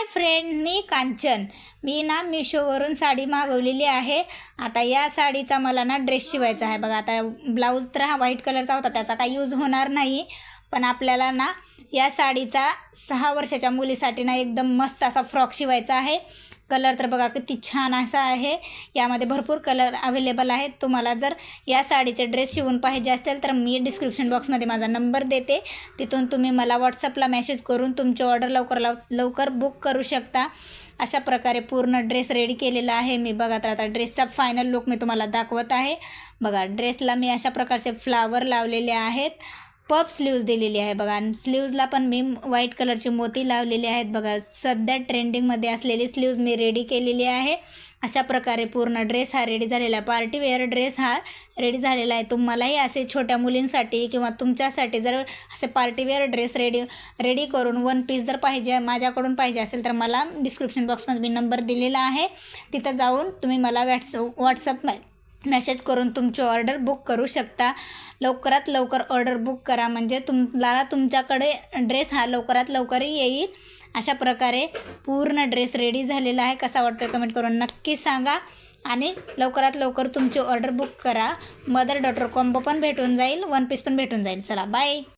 Hi friend, मी कांचन. मी ना मिशोवरून साडी मागवलेली आहे. आता या साडीचा मला ना ड्रेस शिवायचा आहे. बघा, आता ब्लाऊज तर हा व्हाईट कलरचा होता, त्याचा काही यूज होणार नाही. पण आपल्याला ना या साडीचा 6 वर्षाच्या मुलीसाठी ना एकदम मस्त असा फ्रॉक शिवायचा आहे. कलर तर बघा किती छान असा आहे. यामध्ये भरपूर कलर अवेलेबल आहेत. तुम्हाला जर या साडीचे ड्रेस शिवून पाहिजे असेल तर मी डिस्क्रिप्शन बॉक्समध्ये माझा नंबर देते. तिथून तुम्ही मला व्हॉट्सअपला मेसेज करून तुमची ऑर्डर लवकर बुक करू शकता. अशा प्रकारे पूर्ण ड्रेस रेडी केलेला आहे मी. बघा, तर आता ड्रेसचा फायनल लुक मी तुम्हाला दाखवत आहे. बघा, ड्रेसला मी अशा प्रकारचे फ्लावर लावलेले आहेत. पफ स्लीव्ज दिलेली आहे. बघा, स्लीव्जला पण मी व्हाईट कलरचे मोती लावलेले आहेत. बघा, सध्या ट्रेंडिंगमध्ये असलेली स्लीव्ज मी रेडी केलेली आहे. अशा प्रकारे पूर्ण ड्रेस हा रेडी झालेला आहे. पार्टीवेअर ड्रेस हा रेडी झालेला आहे. तुम्हालाही असे छोट्या मुलींसाठी किंवा तुमच्यासाठी जर असे पार्टीवेअर ड्रेस रेडी करून वन पीस जर पाहिजे माझ्याकडून पाहिजे असेल तर मला डिस्क्रिप्शन बॉक्समध्ये मी नंबर दिलेला आहे. तिथं जाऊन तुम्ही मला व्हॉट्सअप मेसेज करून तुमची ऑर्डर बुक करू शकता. लवकरात लवकर ऑर्डर बुक करा, म्हणजे तुम्हाला तुमच्याकडे ड्रेस हा लवकरात लवकर येईल. अशा प्रकारे पूर्ण ड्रेस रेडी झालेला आहे. कसा वाटतो कमेंट करून नक्की सांगा आणि लवकरात लवकर तुमची ऑर्डर बुक करा. मदर डॉटर कॉम्बो पण भेटून जाईल, वन पीस पण भेटून जाईल. चला, बाय.